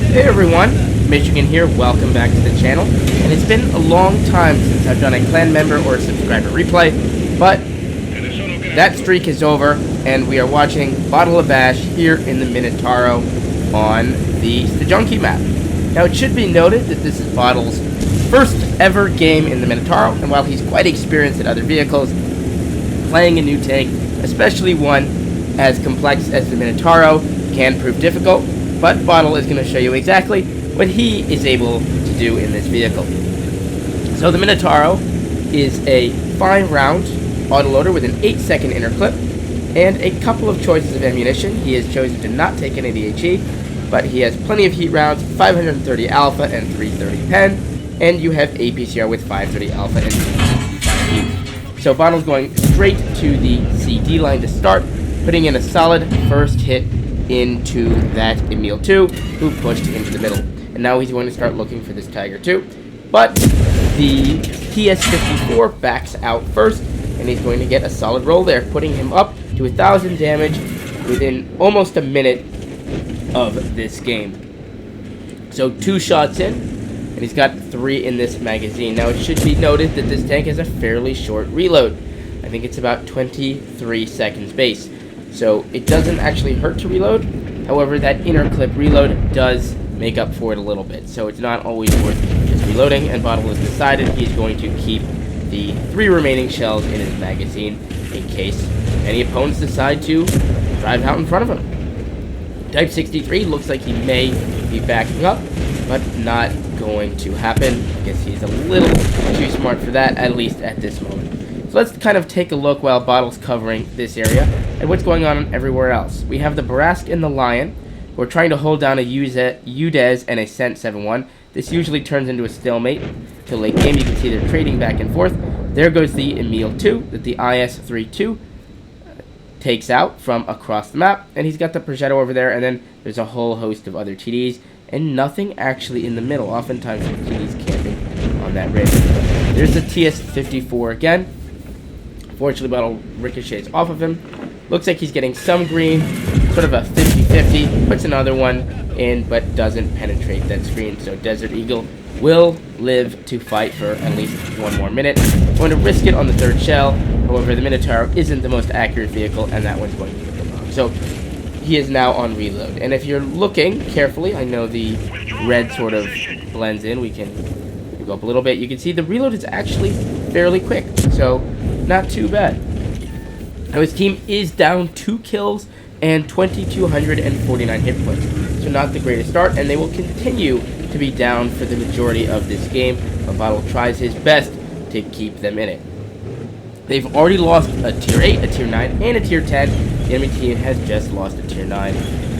Hey everyone, Michigan here, welcome back to the channel, and it's been a long time since I've done a clan member or a subscriber replay, but that streak is over, and we are watching Botlabash here in the Minotauro on the Studzianki map. Now it should be noted that this is Bottle's first ever game in the Minotauro, and while he's quite experienced in other vehicles, playing a new tank, especially one as complex as the Minotauro, can prove difficult. But Bottle is going to show you exactly what he is able to do in this vehicle. So the Minotauro is a 5-round autoloader with an 8-second inner clip and a couple of choices of ammunition. He has chosen to not take any of the HE, but he has plenty of heat rounds, 530 alpha and 330 pen, and you have APCR with 530 alpha and 5 heat. So Bottle's going straight to the CD line to start, putting in a solid first hit into that Emil 2, who pushed into the middle. And now he's going to start looking for this Tiger 2. But the TS-54 backs out first, and he's going to get a solid roll there, putting him up to 1,000 damage within almost a minute of this game. So 2 shots in, and he's got 3 in this magazine. Now it should be noted that this tank has a fairly short reload. I think it's about 23 seconds base. So it doesn't actually hurt to reload. However, that inner clip reload does make up for it a little bit. So it's not always worth just reloading, and Bottle has decided he's going to keep the 3 remaining shells in his magazine in case any opponents decide to drive out in front of him. Type 63 looks like he may be backing up, but not going to happen. I guess he's a little too smart for that, at least at this moment. So let's kind of take a look while Bottle's covering this area and what's going on everywhere else. We have the Barask and the Lion. We're trying to hold down a Udez and a Cent 7-1. This usually turns into a stalemate till late game. You can see they're trading back and forth. There goes the Emil 2 that the IS-32 takes out from across the map. And he's got the Progetto over there, and then there's a whole host of other TDs and nothing actually in the middle. Oftentimes the TDs camping on that ridge. There's the TS-54 again. Fortunately, Bottle ricochets off of him. Looks like he's getting some green, sort of a 50-50. Puts another one in, but doesn't penetrate that screen. So Desert Eagle will live to fight for at least 1 more minute. Going to risk it on the 3rd shell. However, the Minotauro isn't the most accurate vehicle, and that one's going to get the wrong. So he is now on reload. And if you're looking carefully, I know the red sort of blends in. We can go up a little bit. You can see the reload is actually fairly quick. So not too bad. Now his team is down 2 kills and 2,249 hit points. So not the greatest start, and they will continue to be down for the majority of this game. But Bottle tries his best to keep them in it. They've already lost a tier 8, a tier 9, and a tier 10. The enemy team has just lost a tier 9.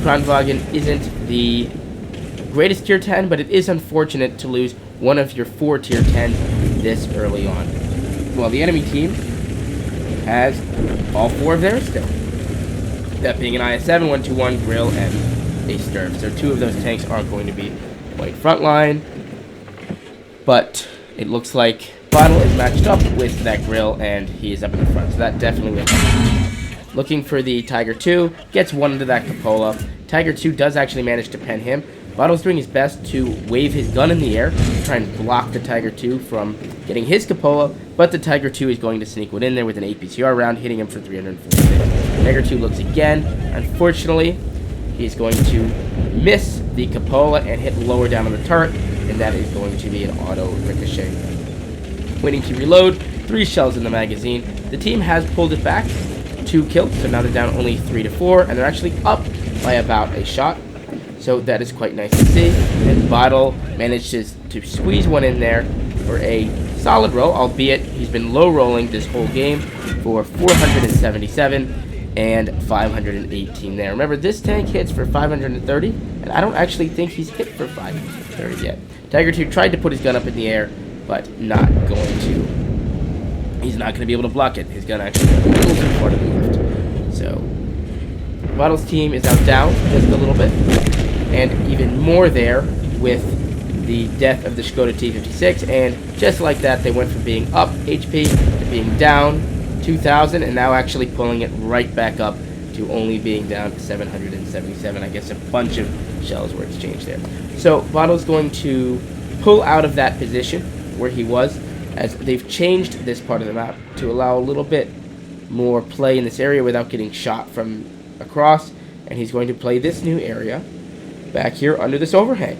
Kronwagen isn't the greatest tier 10, but it is unfortunate to lose one of your 4 tier 10s this early on. Well, the enemy team has all 4 of theirs still. That being an IS-7, 121, Grill, and a Sturf. So 2 of those tanks are going to be white frontline. But it looks like Bottle is matched up with that Grill, and he is up in the front. So that definitely will help. Looking for the Tiger 2, gets 1 into that cupola. Tiger 2 does actually manage to pen him. Bottle's doing his best to wave his gun in the air, try and block the Tiger 2 from getting his cupola, but the Tiger 2 is going to sneak one in there with an APCR round, hitting him for 346. Tiger 2 looks again. Unfortunately, he's going to miss the cupola and hit lower down on the turret, and that is going to be an auto ricochet. Waiting to reload, 3 shells in the magazine. The team has pulled it back, 2 kills, so now they're down only 3 to 4, and they're actually up by about a shot. So that is quite nice to see. And Bottle manages to squeeze one in there for a solid roll, albeit he's been low rolling this whole game for 477 and 518 there. Remember, this tank hits for 530, and I don't actually think he's hit for 530 yet. Tiger 2 tried to put his gun up in the air, but not going to. He's not going to be able to block it. His gun actually got a little too far to the left. So Bottle's team is now down just a little bit. And even more there with the death of the Skoda T56, and just like that, they went from being up HP to being down 2,000, and now actually pulling it right back up to only being down to 777. I guess a bunch of shells were exchanged there. So Bottle's going to pull out of that position where he was, as they've changed this part of the map to allow a little bit more play in this area without getting shot from across, and he's going to play this new area back here under this overhang.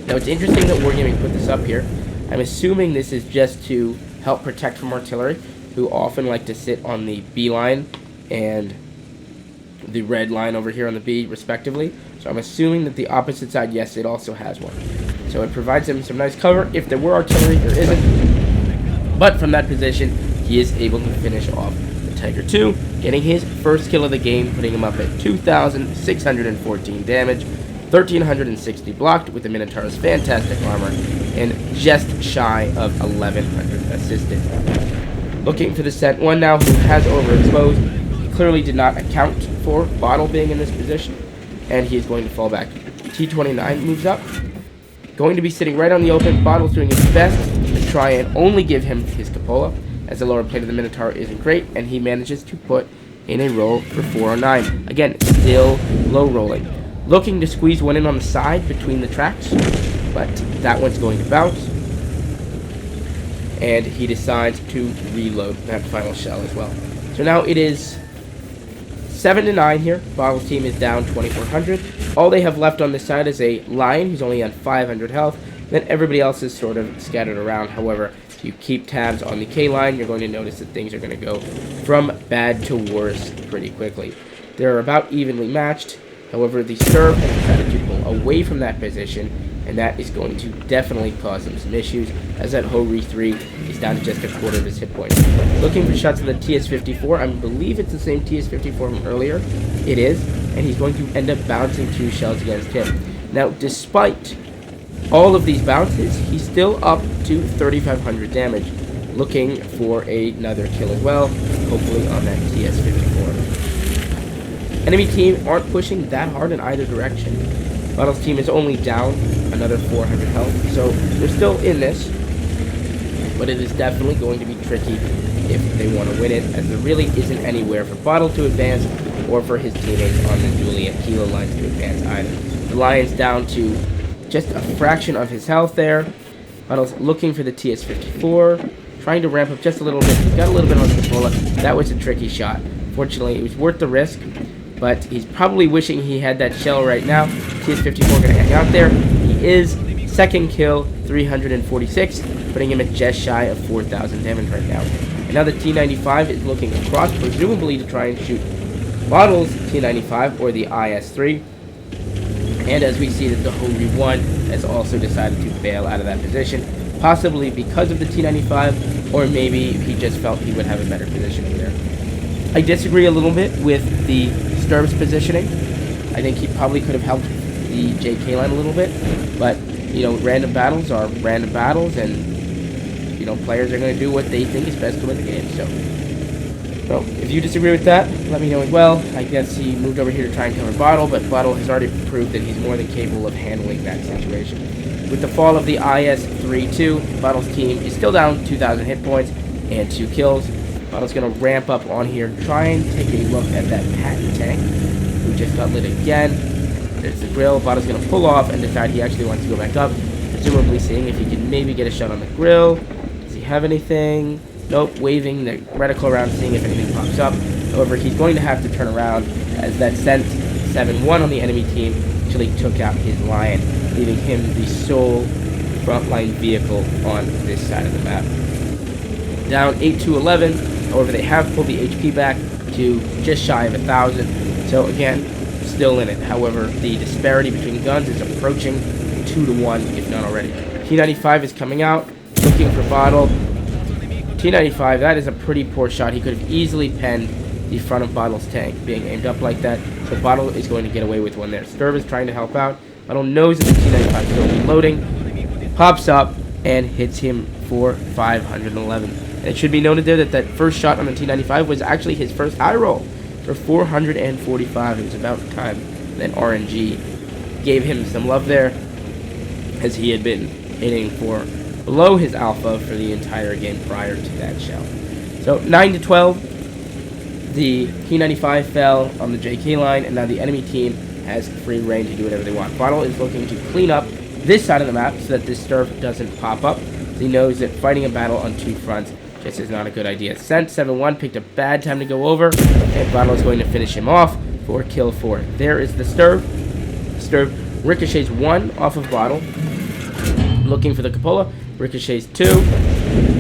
Now it's interesting that Wargaming put this up here. I'm assuming this is just to help protect from artillery, who often like to sit on the B line and the red line over here on the B respectively. So I'm assuming that the opposite side, yes, it also has one. So it provides him some nice cover. If there were artillery, there isn't. But from that position, he is able to finish off the Tiger II, getting his first kill of the game, putting him up at 2,614 damage, 1,360 blocked with the Minotauro's fantastic armor, and just shy of 1,100 assisted. Looking for the Sent One now, who has overexposed. He clearly did not account for Bottle being in this position, and he is going to fall back. T-29 moves up, going to be sitting right on the open. Bottle's doing his best to try and only give him his cupola, as the lower plate of the Minotauro isn't great, and he manages to put in a roll for 409. Again, still low rolling. Looking to squeeze one in on the side between the tracks, but that one's going to bounce. And he decides to reload that final shell as well. So now it is 7-9 here. Bottle's team is down 2,400. All they have left on this side is a Lion, who's only on 500 health. Then everybody else is sort of scattered around. However, if you keep tabs on the K-line, you're going to notice that things are going to go from bad to worse pretty quickly. They're about evenly matched. However, the Serb has decided to pull away from that position, and that is going to definitely cause him some issues, as that Ho-Ri 3 is down to just a quarter of his hit points. Looking for shots of the TS-54. I believe it's the same TS-54 from earlier. It is, and he's going to end up bouncing 2 shells against him. Now, despite all of these bounces, he's still up to 3,500 damage, looking for another kill as well, hopefully on that TS-54. Enemy team aren't pushing that hard in either direction. Bottle's team is only down another 400 health, so they're still in this, but it is definitely going to be tricky if they want to win it, as there really isn't anywhere for Bottle to advance or for his teammates on the Juliet Kilo lines to advance either. The Lion's down to just a fraction of his health there. Bottle's looking for the TS-54, trying to ramp up just a little bit. He's got a little bit on the Cupola. That was a tricky shot. Fortunately, it was worth the risk, but he's probably wishing he had that shell right now. TS-54 going to hang out there. He is. Second kill, 346, putting him at just shy of 4,000 damage right now. And now the T-95 is looking across, presumably to try and shoot Bottle's T-95 or the IS-3. And as we see that the Ho-Ri 1 has also decided to bail out of that position, possibly because of the T-95, or maybe he just felt he would have a better positioning there. I disagree a little bit with the Sturb's positioning. I think he probably could have helped the JK line a little bit, but, you know, random battles are random battles, and, you know, players are going to do what they think is best to win the game, so if you disagree with that, let me know as well. I guess he moved over here to try and cover Bottle, but Bottle has already proved that he's more than capable of handling that situation. With the fall of the IS-3-2, Bottle's team is still down 2,000 hit points and 2 kills. Bottle's going to ramp up on here, try and take a look at that Patton tank, who just got lit again. There's the grill. Bottle's going to pull off and decide he actually wants to go back up, presumably seeing if he can maybe get a shot on the grill. Does he have anything? Nope, waving the reticle around, seeing if anything pops up. However, he's going to have to turn around, as that sent 7-1 on the enemy team actually took out his Lion, leaving him the sole frontline vehicle on this side of the map. Down 8-11, however, they have pulled the HP back to just shy of 1,000. So again, still in it. However, the disparity between guns is approaching 2-1, if not already. T-95 is coming out, looking for Bottle. T-95, that is a pretty poor shot. He could have easily penned the front of Bottle's tank, being aimed up like that. So Bottle is going to get away with one there. Sturb is trying to help out. Bottle knows that the T-95 is still reloading. Pops up and hits him for 511. And it should be noted there that that first shot on the T-95 was actually his first high roll for 445. It was about time that RNG gave him some love there, as he had been hitting for below his alpha for the entire game prior to that shell. So 9-12, the T-95 fell on the JK line, and now the enemy team has free reign to do whatever they want. Bottle is looking to clean up this side of the map so that this Sturf doesn't pop up. He knows that fighting a battle on two fronts just is not a good idea. Sent 7-1, picked a bad time to go over, and Bottle is going to finish him off for kill 4. There is the Sturf. Sturf ricochets 1 off of Bottle, looking for the cupola. Ricochets 2,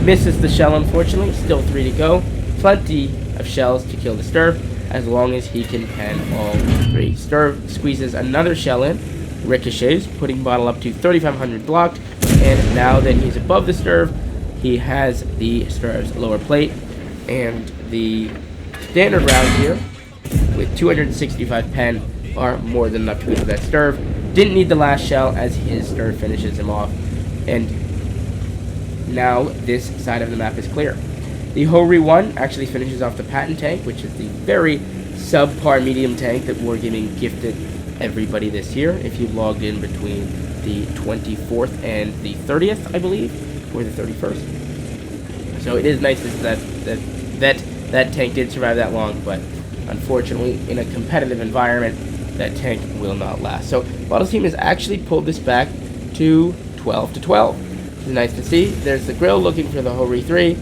misses the shell unfortunately, still 3 to go. Plenty of shells to kill the Sturf as long as he can pen all 3. Sturf squeezes another shell in, ricochets, putting Bottle up to 3,500 blocked, and now that he's above the Sturf, he has the Sturf's lower plate, and the standard rounds here with 265 pen are more than enough to beat that Sturf. Didn't need the last shell as his Sturf finishes him off, and now this side of the map is clear. The Hori 1 actually finishes off the Patent tank, which is the very subpar medium tank that Wargaming gifted everybody this year. If you logged in between the 24th and the 30th, I believe, or the 31st. So it is nice that tank did survive that long, but unfortunately, in a competitive environment, that tank will not last. So Bottle's team has actually pulled this back to 12-12. It's nice to see. There's the Grill looking for the Hori 3.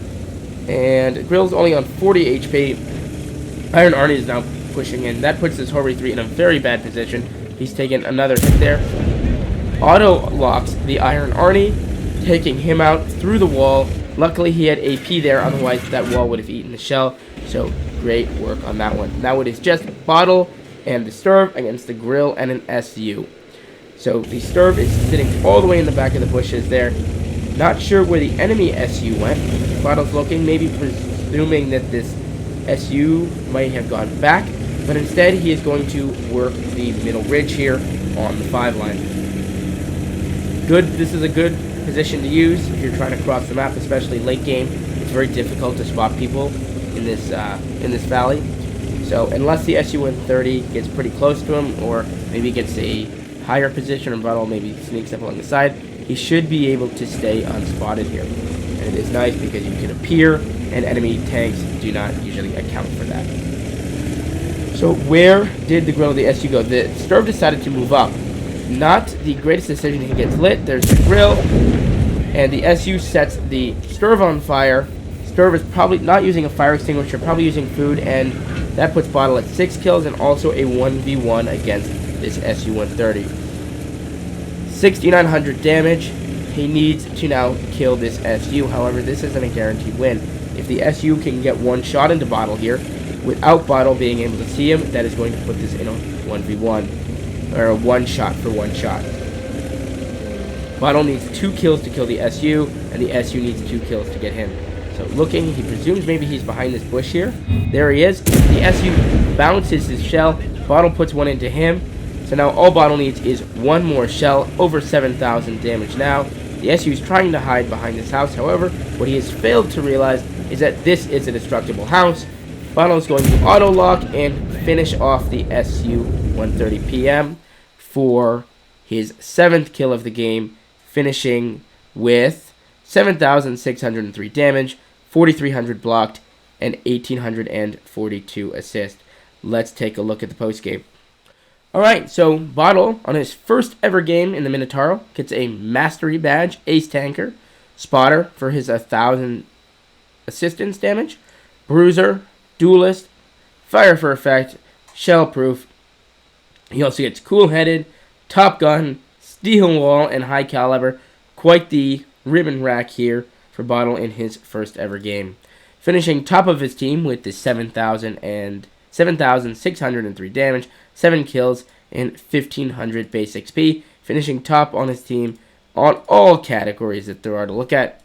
And Grill's only on 40 HP. Iron Arnie is now pushing in. That puts this Hori 3 in a very bad position. He's taken another hit there. Auto locks the Iron Arnie, taking him out through the wall. Luckily, he had AP there. Otherwise, that wall would have eaten the shell. So, great work on that one. Now it is just Bottle and the Sturf against the Grill and an SU. So, the Sturf is sitting all the way in the back of the bushes there. Not sure where the enemy SU went. Bottle's looking, maybe presuming that this SU might have gone back, but instead he is going to work the middle ridge here on the 5 line. This is a good position to use if you're trying to cross the map, especially late game. It's very difficult to spot people in this valley. So unless the SU-130 gets pretty close to him, or maybe gets a higher position, or Bottle maybe sneaks up along the side, he should be able to stay unspotted here. And it is nice because you can appear, and enemy tanks do not usually account for that. So where did the Grill of the SU go? The Sturf decided to move up. Not the greatest decision. He gets lit. There's the Grill, and the SU sets the Sturf on fire. Sturf is probably not using a fire extinguisher, probably using food, and that puts Bottle at 6 kills and also a 1v1 against this SU-130. 6,900 damage. He needs to now kill this SU. However, this isn't a guaranteed win. If the SU can get one shot into Bottle here, without Bottle being able to see him, that is going to put this in a 1v1, or a one shot for one shot. Bottle needs 2 kills to kill the SU, and the SU needs 2 kills to get him. So looking, he presumes maybe he's behind this bush here. There he is. The SU bounces his shell. Bottle puts one into him. So now all Bottle needs is one more shell, over 7,000 damage now. The SU is trying to hide behind this house. However, what he has failed to realize is that this is a destructible house. Bottle is going to auto-lock and finish off the SU-130 PM for his 7th kill of the game, finishing with 7,603 damage, 4,300 blocked, and 1,842 assists. Let's take a look at the postgame. Alright, so Bottle, on his first ever game in the Minotauro, gets a Mastery Badge, Ace Tanker, Spotter for his 1,000 assistance damage, Bruiser, Duelist, Fire for Effect, Shell Proof. He also gets Cool Headed, Top Gun, Steel Wall, and High Caliber. Quite the ribbon rack here for Bottle in his first ever game. Finishing top of his team with the 7,603 damage, 7 kills, and 1,500 base XP, finishing top on his team on all categories that there are to look at.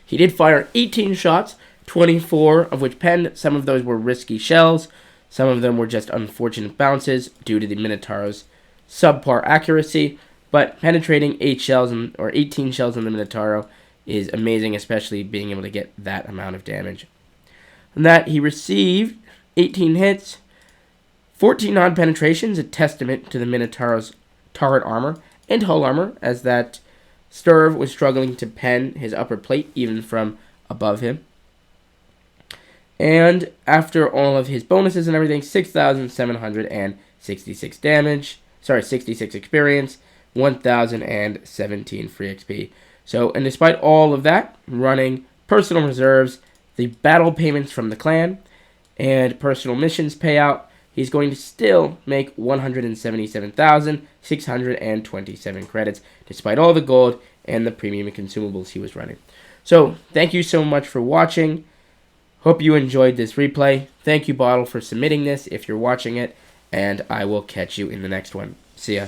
He did fire 18 shots, 24 of which penned. Some of those were risky shells, some of them were just unfortunate bounces due to the Minotauro's subpar accuracy, but penetrating 18 shells in the Minotauro is amazing, especially being able to get that amount of damage. And that he received 18 hits, 14 non-penetrations, a testament to the Minotauro's turret armor and hull armor, as that Sturf was struggling to pen his upper plate even from above him. And after all of his bonuses and everything, 6,760 66 damage, 66 experience, 1,017 free XP. So, and despite all of that, running personal reserves, the battle payments from the clan, and personal missions payout, he's going to still make 177,627 credits, despite all the gold and the premium consumables he was running. So, thank you so much for watching. Hope you enjoyed this replay. Thank you, Bottle, for submitting this if you're watching it, and I will catch you in the next one. See ya.